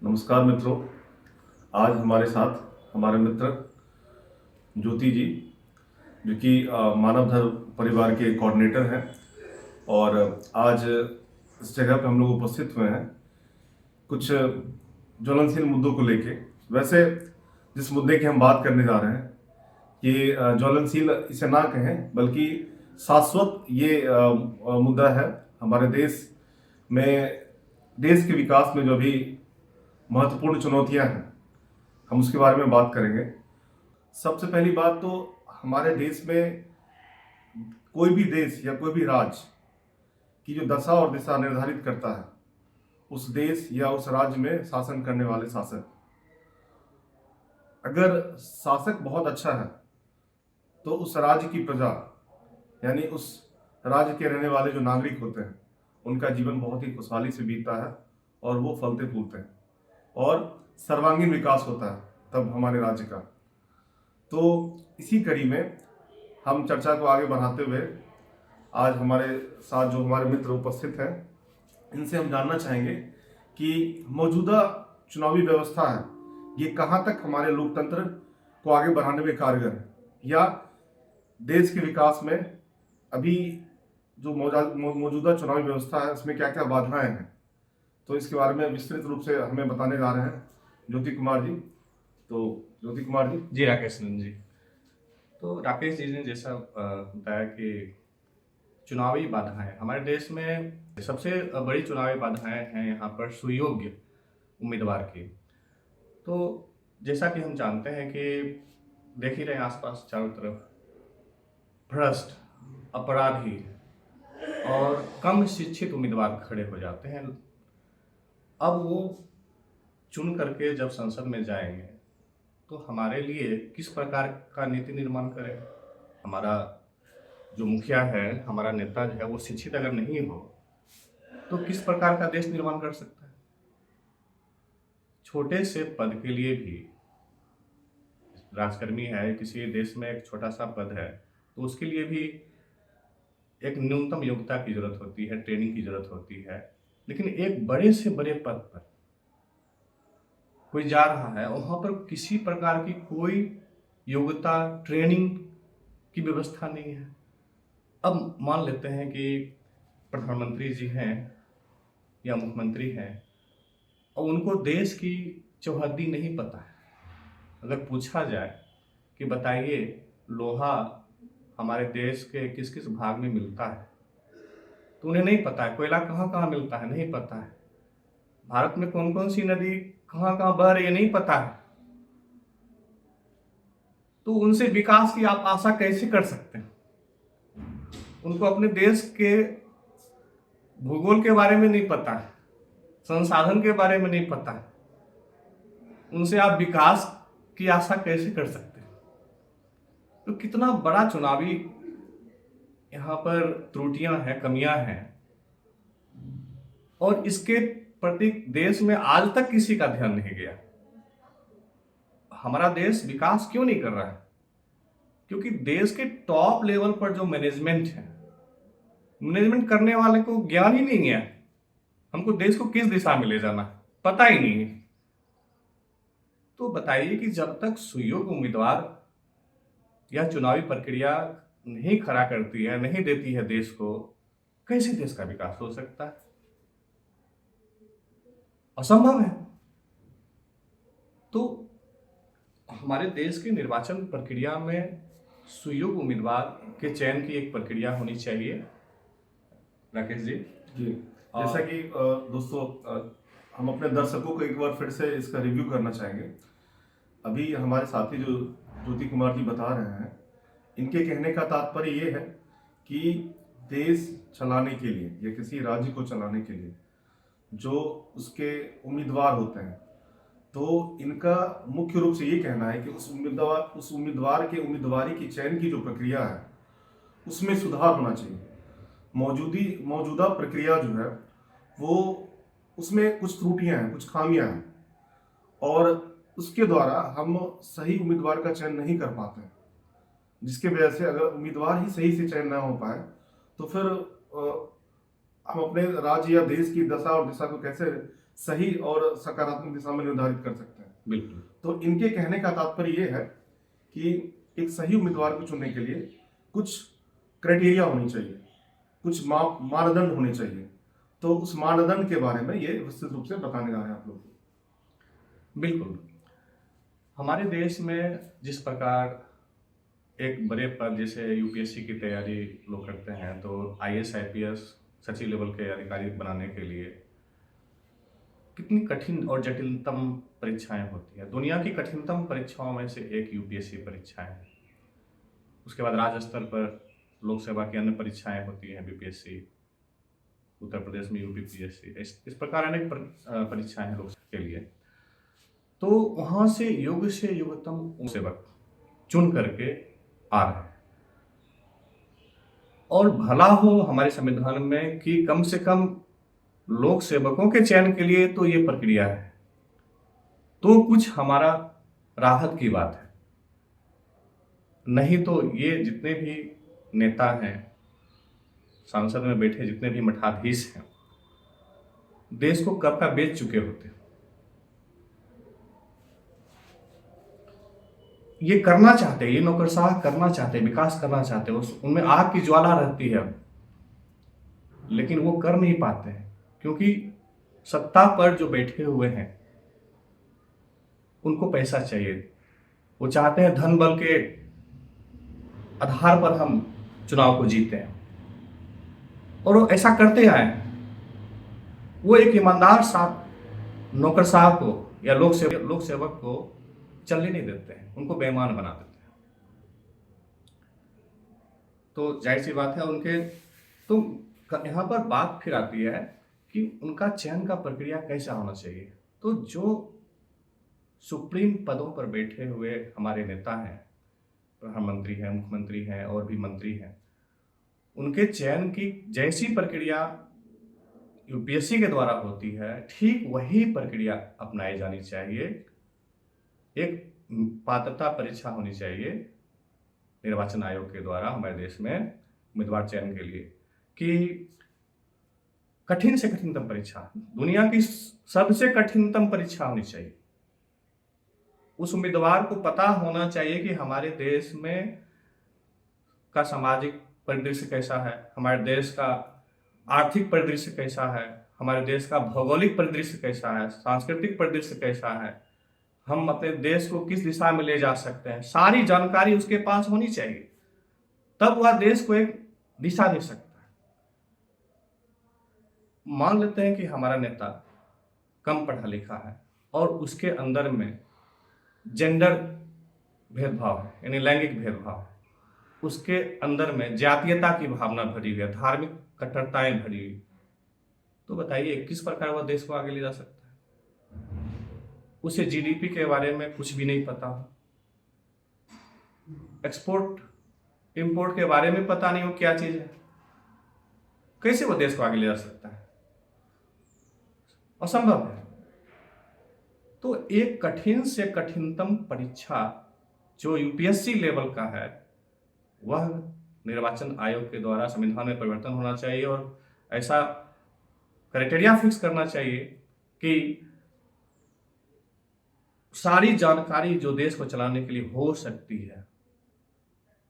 नमस्कार मित्रों। आज हमारे साथ हमारे मित्र ज्योति जी, जो कि मानव धर्म परिवार के कोऑर्डिनेटर हैं, और आज इस जगह पे हम लोग उपस्थित हुए हैं कुछ ज्वलनशील मुद्दों को लेके। वैसे जिस मुद्दे की हम बात करने जा रहे हैं, ये ज्वलनशील इसे ना कहें बल्कि शाश्वत ये मुद्दा है हमारे देश में। देश के विकास में जो भी महत्वपूर्ण चुनौतियां हैं, हम उसके बारे में बात करेंगे। सबसे पहली बात तो, हमारे देश में कोई भी देश या कोई भी राज्य की जो दशा और दिशा निर्धारित करता है उस देश या उस राज्य में शासन करने वाले शासक। अगर शासक बहुत अच्छा है तो उस राज्य की प्रजा, यानी उस राज्य के रहने वाले जो नागरिक होते हैं, उनका जीवन बहुत ही खुशहाली से बीतता है और वो फलते फूलते हैं और सर्वांगीण विकास होता है तब हमारे राज्य का। तो इसी कड़ी में हम चर्चा को आगे बढ़ाते हुए आज हमारे साथ जो हमारे मित्र उपस्थित हैं, इनसे हम जानना चाहेंगे कि मौजूदा चुनावी व्यवस्था है, ये कहाँ तक हमारे लोकतंत्र को आगे बढ़ाने में कारगर है, या देश के विकास में अभी जो मौजूदा चुनावी व्यवस्था है उसमें क्या क्या बाधाएं हैं। तो इसके बारे में विस्तृत रूप से हमें बताने जा रहे हैं ज्योति कुमार जी। तो ज्योति कुमार जी। जी राकेश नंदन जी। तो राकेश जी ने जैसा बताया कि चुनावी बाधाएं हमारे देश में सबसे बड़ी चुनावी बाधाएं हैं यहाँ पर सुयोग्य उम्मीदवार की। तो जैसा कि हम जानते हैं कि देख ही रहे हैं आसपास चारों तरफ भ्रष्ट, अपराधी और कम शिक्षित उम्मीदवार खड़े हो जाते हैं। अब वो चुन करके जब संसद में जाएंगे तो हमारे लिए किस प्रकार का नीति निर्माण करें। हमारा जो मुखिया है, हमारा नेता जो है, वो शिक्षित अगर नहीं हो तो किस प्रकार का देश निर्माण कर सकता है। छोटे से पद के लिए भी, राजकर्मी है, किसी देश में एक छोटा सा पद है, तो उसके लिए भी एक न्यूनतम योग्यता की जरूरत होती है, ट्रेनिंग की जरूरत होती है। लेकिन एक बड़े से बड़े पद पर कोई जा रहा है, वहां पर किसी प्रकार की कोई योग्यता, ट्रेनिंग की व्यवस्था नहीं है। अब मान लेते हैं कि प्रधानमंत्री जी हैं या मुख्यमंत्री हैं और उनको देश की चौहद्दी नहीं पता है। अगर पूछा जाए कि बताइए लोहा हमारे देश के किस किस भाग में मिलता है, तो उन्हें नहीं पता है। कोयला कहाँ कहाँ मिलता है, नहीं पता है। भारत में कौन कौन सी नदी कहाँ कहाँ बह रही है, नहीं पता है। तो उनसे विकास की आप आशा कैसे कर सकते हैं? उनको अपने देश के भूगोल के बारे में नहीं पता है, संसाधन के बारे में नहीं पता है। उनसे आप विकास की आशा कैसे कर सकते हैं? तो कितना बड़ा चुनावी यहाँ पर त्रुटियां हैं, कमियां हैं, और इसके प्रति देश में आज तक किसी का ध्यान नहीं गया। हमारा देश विकास क्यों नहीं कर रहा है? क्योंकि देश के टॉप लेवल पर जो मैनेजमेंट है, मैनेजमेंट करने वाले को ज्ञान ही नहीं है हमको देश को किस दिशा में ले जाना, पता ही नहीं है। तो बताइए कि जब तक सुयोग्य उम्मीदवार या चुनावी प्रक्रिया नहीं खड़ा करती है, नहीं देती है देश को, कैसे देश का विकास हो सकता है? असंभव है। तो हमारे देश की निर्वाचन प्रक्रिया में सुयोग्य उम्मीदवार के चयन की एक प्रक्रिया होनी चाहिए। राकेश जी जी, जैसा कि दोस्तों, हम अपने दर्शकों को एक बार फिर से इसका रिव्यू करना चाहेंगे। अभी हमारे साथी जो ज्योति कुमार जी बता रहे हैं, इनके कहने का तात्पर्य ये है कि देश चलाने के लिए या किसी राज्य को चलाने के लिए जो उसके उम्मीदवार होते हैं, तो इनका मुख्य रूप से ये कहना है कि उस उम्मीदवार के उम्मीदवारी की चयन की जो प्रक्रिया है उसमें सुधार होना चाहिए। मौजूदा प्रक्रिया जो है वो, उसमें कुछ त्रुटियां हैं, कुछ खामियां हैं, और उसके द्वारा हम सही उम्मीदवार का चयन नहीं कर पाते हैं, जिसके वजह से अगर उम्मीदवार ही सही से चयन ना हो पाए तो फिर हम अपने राज्य या देश की दशा और दिशा को कैसे सही और सकारात्मक दिशा में निर्धारित कर सकते हैं। बिल्कुल। तो इनके कहने का तात्पर्य ये है कि एक सही उम्मीदवार को चुनने के लिए कुछ क्राइटेरिया होनी चाहिए, कुछ मानदंड होने चाहिए। तो उस मानदंड के बारे में ये विस्तृत रूप से बताने जा रहे हैं आप लोग को। बिल्कुल। हमारे देश में जिस प्रकार एक बड़े पद जैसे यूपीएससी की तैयारी लोग करते हैं, तो आईएएस आईपीएस सचिव लेवल के अधिकारी बनाने के लिए कितनी कठिन और जटिलतम परीक्षाएं होती हैं। दुनिया की कठिनतम परीक्षाओं में से एक यूपीएससी परीक्षा है। उसके बाद राज्य स्तर पर लोक सेवा की अन्य परीक्षाएं होती हैं, बीपीएससी, उत्तर प्रदेश में यूपीपीएससी, इस प्रकार अनेक परीक्षाएं हैं लोक सेवा के लिए। तो वहाँ से योग्य से योग्यतम सेवक चुन करके आ रहे हैं। और भला हो हमारे संविधान में कि कम से कम लोक सेवकों के चयन के लिए तो ये प्रक्रिया है, तो कुछ हमारा राहत की बात है। नहीं तो ये जितने भी नेता हैं, संसद में बैठे जितने भी मठाधीश हैं, देश को कब का बेच चुके होते। ये करना चाहते, ये नौकरशाह करना चाहते, विकास करना चाहते, उनमें आग की ज्वाला रहती है, लेकिन वो कर नहीं पाते हैं क्योंकि सत्ता पर जो बैठे हुए हैं उनको पैसा चाहिए। वो चाहते हैं धन बल के आधार पर हम चुनाव को जीते हैं, और वो ऐसा करते आए। वो एक ईमानदार नौकरशाह को या लोक सेवक को चलने नहीं देते हैं, उनको बेईमान बना देते हैं। तो जाहिर सी बात है उनके, तो यहाँ पर बात फिर आती है कि उनका चयन का प्रक्रिया कैसा होना चाहिए। तो जो सुप्रीम पदों पर बैठे हुए हमारे नेता हैं, प्रधानमंत्री हैं, मुख्यमंत्री हैं और भी मंत्री हैं, उनके चयन की जैसी प्रक्रिया यूपीएससी के द्वारा होती है, ठीक वही प्रक्रिया अपनाई जानी चाहिए। एक पात्रता परीक्षा होनी चाहिए निर्वाचन आयोग के द्वारा हमारे देश में उम्मीदवार चयन के लिए, कि कठिन से कठिनतम परीक्षा, दुनिया की सबसे कठिनतम परीक्षा होनी चाहिए। उस उम्मीदवार को पता होना चाहिए कि हमारे देश में का सामाजिक परिदृश्य कैसा है, हमारे देश का आर्थिक परिदृश्य कैसा है, हमारे देश का भौगोलिक परिदृश्य कैसा है, सांस्कृतिक परिदृश्य कैसा है, हम अपने देश को किस दिशा में ले जा सकते हैं, सारी जानकारी उसके पास होनी चाहिए। तब वह देश को एक दिशा दे सकता है। मान लेते हैं कि हमारा नेता कम पढ़ा लिखा है और उसके अंदर में जेंडर भेदभाव है, यानी लैंगिक भेदभाव है, उसके अंदर में जातीयता की भावना भरी हुई है, धार्मिक कट्टरताएं भरी हुई, तो बताइए किस प्रकार वह देश को आगे ले जा सकता है। उसे जीडीपी के बारे में कुछ भी नहीं पता हो, एक्सपोर्ट इंपोर्ट के बारे में पता नहीं हो क्या चीज है, कैसे वो देश को आगे ले जा सकता है? असंभव है। तो एक कठिन से कठिनतम परीक्षा जो यूपीएससी लेवल का है, वह निर्वाचन आयोग के द्वारा संविधान में परिवर्तन होना चाहिए और ऐसा क्राइटेरिया फिक्स करना चाहिए कि सारी जानकारी जो देश को चलाने के लिए हो सकती है,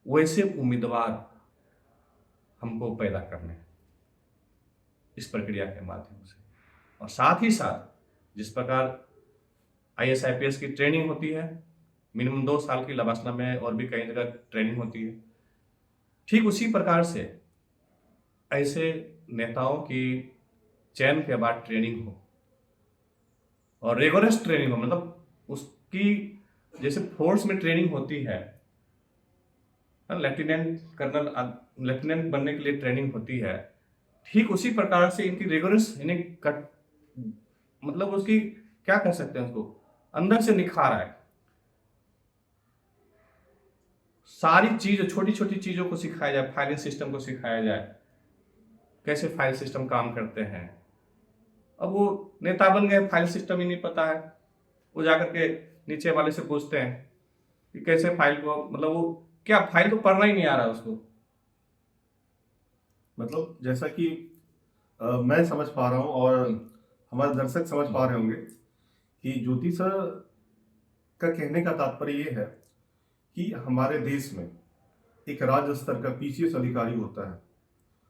वैसे उम्मीदवार हमको पैदा करने इस प्रक्रिया के माध्यम से। और साथ ही साथ जिस प्रकार आईएएस आईपीएस की ट्रेनिंग होती है, मिनिमम 2 साल की लवासना में और भी कई जगह ट्रेनिंग होती है, ठीक उसी प्रकार से ऐसे नेताओं की चयन के बाद ट्रेनिंग हो और रेगुलर ट्रेनिंग हो। मतलब उसकी जैसे फोर्स में ट्रेनिंग होती है, लेफ्टिनेंट कर्नल लेफ्टिनेंट बनने के लिए ट्रेनिंग होती है, ठीक उसी प्रकार से इनकी रेगुलर इन्हें मतलब उसकी क्या कह सकते हैं, उसको अंदर से निखार आए। सारी चीज, छोटी छोटी चीजों को सिखाया जाए, फाइलिंग सिस्टम को सिखाया जाए, कैसे फाइल सिस्टम काम करते हैं। अब वो नेता बन गए, फाइल सिस्टम ही नहीं पता है, वो जाकर के नीचे वाले से पूछते हैं कि कैसे फाइल को, मतलब वो क्या फाइल तो पढ़ना ही नहीं आ रहा उसको। मतलब जैसा कि मैं समझ पा रहा हूँ और हमारे दर्शक समझ पा रहे होंगे कि ज्योति सर का कहने का तात्पर्य ये है कि हमारे देश में एक राज्य स्तर का पीसीएस अधिकारी होता है,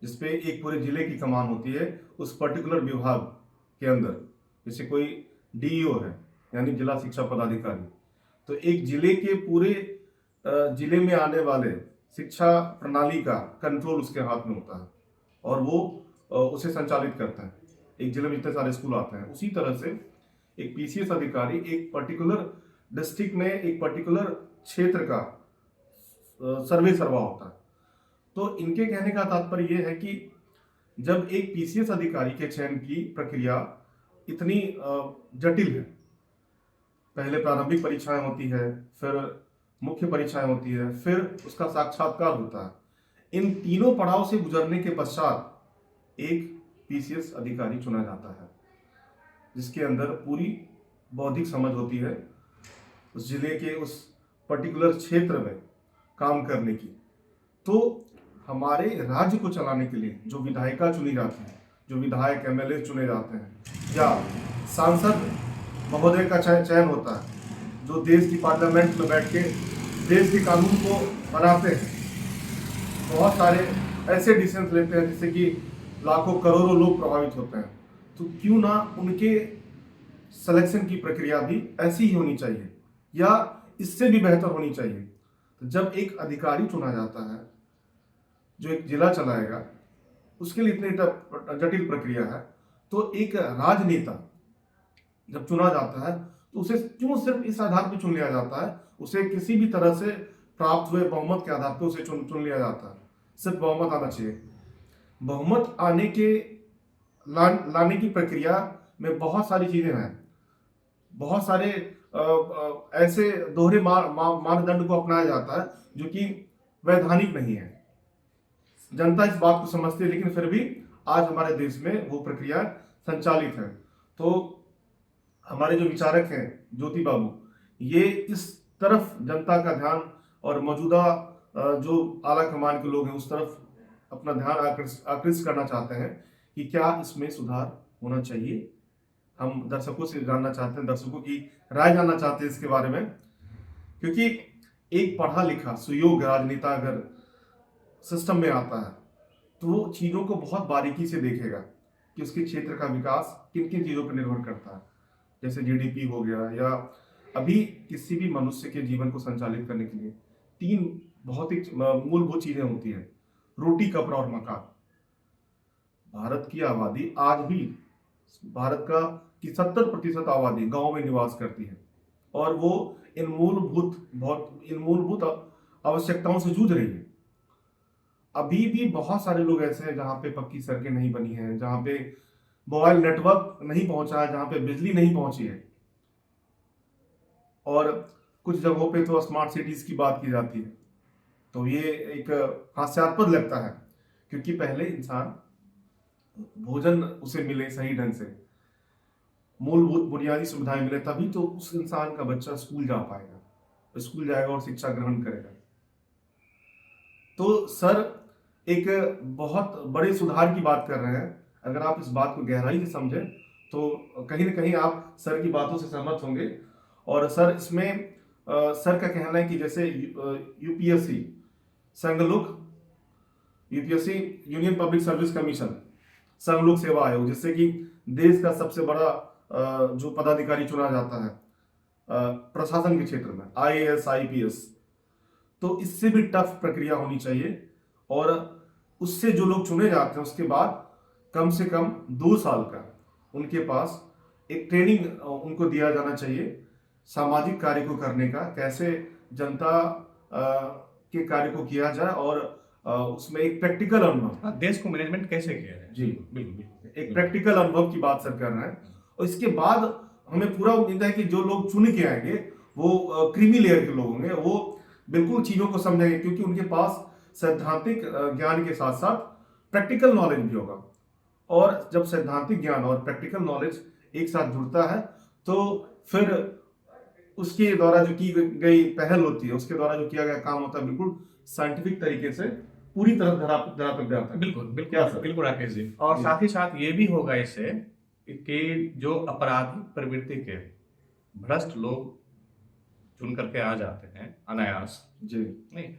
जिसपे एक पूरे जिले की कमान होती है उस पर्टिकुलर विभाग के अंदर। जैसे कोई डीईओ है, यानी जिला शिक्षा पदाधिकारी, तो एक जिले के पूरे जिले में आने वाले शिक्षा प्रणाली का कंट्रोल उसके हाथ में होता है और वो उसे संचालित करता है। एक जिले में जितने सारे स्कूल आते हैं, उसी तरह से एक पीसीएस अधिकारी एक पर्टिकुलर डिस्ट्रिक्ट में एक पर्टिकुलर क्षेत्र का सर्वे सर्वा होता है। तो इनके कहने का तात्पर्य यह है कि जब एक पीसीएस अधिकारी के चयन की प्रक्रिया इतनी जटिल है, पहले प्रारंभिक परीक्षाएं होती है, फिर मुख्य परीक्षाएं होती है, फिर उसका साक्षात्कार होता है। इन तीनों पड़ाव से गुजरने के पश्चात एक पीसीएस अधिकारी चुना जाता है, जिसके अंदर पूरी बौद्धिक समझ होती है उस जिले के उस पर्टिकुलर क्षेत्र में काम करने की। तो हमारे राज्य को चलाने के लिए जो विधायिका चुनी जाती है, जो विधायक एमएलए चुने जाते हैं, या सांसद महोदय का चयन होता है, जो देश की पार्लियामेंट में बैठ के देश के कानून को बनाते हैं, बहुत सारे ऐसे डिसीजन लेते हैं जिससे कि लाखों करोड़ों लोग प्रभावित होते हैं। तो क्यों ना उनके सिलेक्शन की प्रक्रिया भी ऐसी ही होनी चाहिए या इससे भी बेहतर होनी चाहिए। तो जब एक अधिकारी चुना जाता है जो एक जिला चलाएगा, उसके लिए इतनी जटिल प्रक्रिया है, तो एक राजनेता जब चुना जाता है तो उसे क्यों सिर्फ इस आधार पर चुन लिया जाता है, उसे किसी भी तरह से प्राप्त हुए बहुमत के आधार पर उसे चुन लिया जाता है। सिर्फ बहुमत आना चाहिए। बहुमत आने के लाने की प्रक्रिया में बहुत सारी चीजें हैं, बहुत सारे ऐसे दोहरे मानदंड को अपनाया जाता है जो कि वैधानिक नहीं है। जनता इस बात को समझती है, लेकिन फिर भी आज हमारे देश में वो प्रक्रिया संचालित है। तो हमारे जो विचारक हैं ज्योति बाबू, ये इस तरफ जनता का ध्यान और मौजूदा जो आला कमान के लोग हैं उस तरफ अपना ध्यान आकृष्ट करना चाहते हैं कि क्या इसमें सुधार होना चाहिए। हम दर्शकों से जानना चाहते हैं, दर्शकों की राय जानना चाहते हैं इसके बारे में, क्योंकि एक पढ़ा लिखा सुयोग्य राजनेता अगर सिस्टम में आता है तो वो चीज़ों को बहुत बारीकी से देखेगा कि उसके क्षेत्र का विकास किन किन चीज़ों पर निर्भर करता है। जैसे जीडीपी हो गया, या अभी किसी भी मनुष्य के जीवन को संचालित करने के लिए 3 बहुत ही मूलभूत चीज़ें होती हैं: रोटी, कपड़ा और मकान। भारत की आबादी आज भी, भारत का की 70% आबादी गांव में निवास करती है और वो इन मूलभूत आवश्यकताओं से जूझ रही है। अभी भी बहुत सारे लोग ऐसे हैं जहां पे पक्की सड़कें नहीं बनी हैं, जहां पे मोबाइल नेटवर्क नहीं पहुंचा है, जहां पे बिजली नहीं पहुंची है, और कुछ जगहों पे तो स्मार्ट सिटीज की बात की जाती है। तो ये एक हास्यास्पद लगता है, क्योंकि पहले इंसान भोजन उसे मिले सही ढंग से, मूलभूत बुनियादी सुविधाएं मिले, तभी तो उस इंसान का बच्चा स्कूल जा पाएगा, स्कूल जाएगा और शिक्षा ग्रहण करेगा। तो सर एक बहुत बड़े सुधार की बात कर रहे हैं। अगर आप इस बात को गहराई से समझें तो कहीं ना कहीं आप सर की बातों से सहमत होंगे। और सर इसमें सर का कहना है कि जैसे यूपीएससी संघलोक, UPSC Union Public Service Commission, संघलोक सेवा आयोग, जिससे कि देश का सबसे बड़ा जो पदाधिकारी चुना जाता है प्रशासन के क्षेत्र में, आईएएस आईपीएस, तो इससे भी टफ प्रक्रिया होनी चाहिए। और उससे जो लोग चुने जाते हैं उसके बाद कम से कम 2 साल का उनके पास एक ट्रेनिंग उनको दिया जाना चाहिए सामाजिक कार्य को करने का, कैसे जनता के कार्य को किया जाए, और उसमें एक प्रैक्टिकल अनुभव, देश को मैनेजमेंट कैसे किया जाए। जी बिल्कुल, एक प्रैक्टिकल अनुभव की बात सर कर रहे हैं। और इसके बाद हमें पूरा उम्मीद है कि जो लोग चुन के आएंगे वो क्रीमी लेयर के लोग होंगे, वो बिल्कुल चीजों को समझेंगे, क्योंकि उनके पास सैद्धांतिक ज्ञान के साथ साथ प्रैक्टिकल नॉलेज भी होगा। और जब सैद्धांतिक ज्ञान और प्रैक्टिकल नॉलेज एक साथ जुड़ता है तो फिर उसके द्वारा जो की गई पहल होती है, उसके द्वारा जो किया गया काम होता है, बिल्कुल साइंटिफिक तरीके से पूरी तरह धरा पर जाता है। बिल्कुल बिल्कुल बिल्कुल राकेश जी। और साथ ही साथ ये भी होगा, कि जो आपराधिक प्रवृत्ति के भ्रष्ट लोग चुन करके आ जाते हैं अनायास, जी नहीं,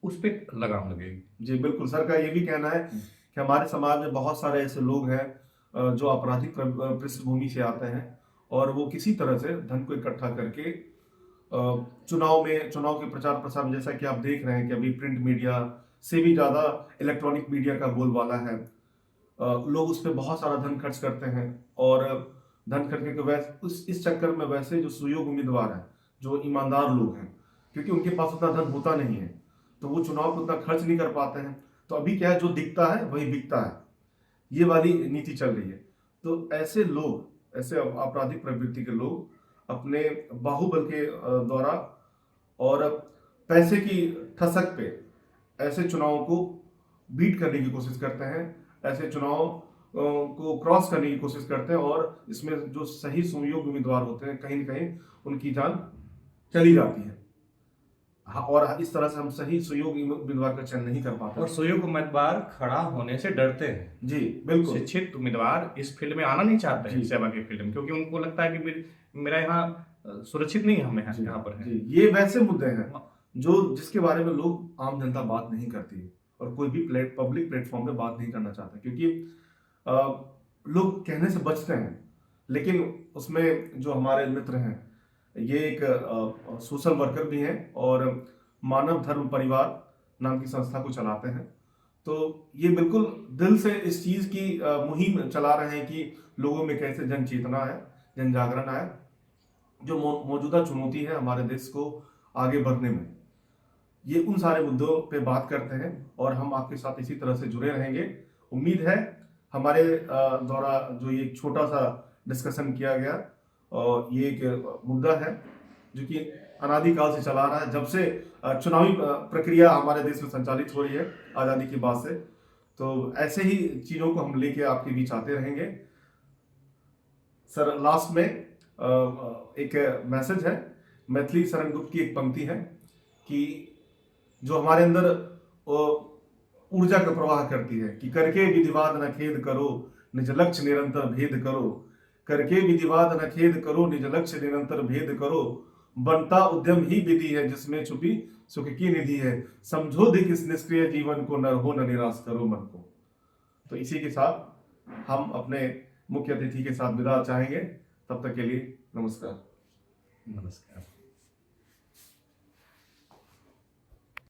उस पे लगाम लगेगी। जी बिल्कुल, सर का ये भी कहना है कि हमारे समाज में बहुत सारे ऐसे लोग हैं जो आपराधिक पृष्ठभूमि से आते हैं और वो किसी तरह से धन को इकट्ठा करके चुनाव के प्रचार प्रसार में, जैसा कि आप देख रहे हैं कि अभी प्रिंट मीडिया से भी ज़्यादा इलेक्ट्रॉनिक मीडिया का बोलबाला है। लोग उस पर बहुत सारा धन खर्च करते हैं और धन खर्च करके वैसे इस चक्कर में वैसे जो सुयोग्य उम्मीदवार हैं, जो ईमानदार लोग हैं, क्योंकि उनके पास उतना धन होता नहीं है तो वो चुनाव को उतना खर्च नहीं कर पाते हैं। तो अभी क्या है, जो दिखता है वही बिकता है, ये वाली नीति चल रही है। तो ऐसे लोग, ऐसे आपराधिक प्रवृत्ति के लोग अपने बाहुबल के द्वारा और पैसे की ठसक पे ऐसे चुनावों को बीट करने की कोशिश करते हैं, ऐसे चुनाव को क्रॉस करने की कोशिश करते हैं और इसमें जो सही सुयोग्य उम्मीदवार होते हैं कहीं न कहीं उनकी जान चली जाती है। हाँ, और इस तरह से हम सही सुयोग्य उम्मीदवार का चयन नहीं कर पाते। और सुयोग्य उम्मीदवार खड़ा होने से डरते हैं। जी बिल्कुल। शिक्षित उम्मीदवार इस फील्ड में आना नहीं चाहते हैं, जी। सेवा के फील्ड में, क्योंकि उनको लगता है कि मेरा यहाँ सुरक्षित नहीं है, हम जी, यहाँ पर है। जी, ये वैसे मुद्दे हैं जो जिसके बारे में लोग, आम जनता बात नहीं करती है और कोई भी पब्लिक प्लेटफॉर्म पे बात नहीं करना चाहता, क्योंकि लोग कहने से बचते हैं। लेकिन उसमें जो हमारे मित्र हैं, ये एक सोशल वर्कर भी हैं और मानव धर्म परिवार नाम की संस्था को चलाते हैं। तो ये बिल्कुल दिल से इस चीज़ की मुहिम चला रहे हैं कि लोगों में कैसे जन चेतना है, जन जागरण आए। जो मौजूदा चुनौती है हमारे देश को आगे बढ़ने में, ये उन सारे मुद्दों पे बात करते हैं और हम आपके साथ इसी तरह से जुड़े रहेंगे। उम्मीद है हमारे द्वारा जो ये छोटा सा डिस्कशन किया गया, और ये एक मुद्दा है जो कि अनादिकाल से चला रहा है, जब से चुनावी प्रक्रिया हमारे देश में संचालित हो रही है आज़ादी के बाद से। तो ऐसे ही चीज़ों को हम लेके आपके बीच आते रहेंगे। सर, लास्ट में एक मैसेज है, मैथिली शरण गुप्त की एक पंक्ति है कि जो हमारे अंदर ऊर्जा का प्रवाह करती है कि करके विधिवाद न खेद करो, निज लक्ष्य निरंतर भेद करो। करके विधिवाद न खेद करो, निज लक्ष्य निरंतर भेद करो। बनता उद्यम ही विधि है, जिसमें छुपी सुख की निधि है। समझो धिक इस निष्क्रिय जीवन को, नर हो न निराश करो मन को। तो इसी के साथ हम अपने मुख्य अतिथि के साथ विदा चाहेंगे। तब तक के लिए नमस्कार। नमस्कार।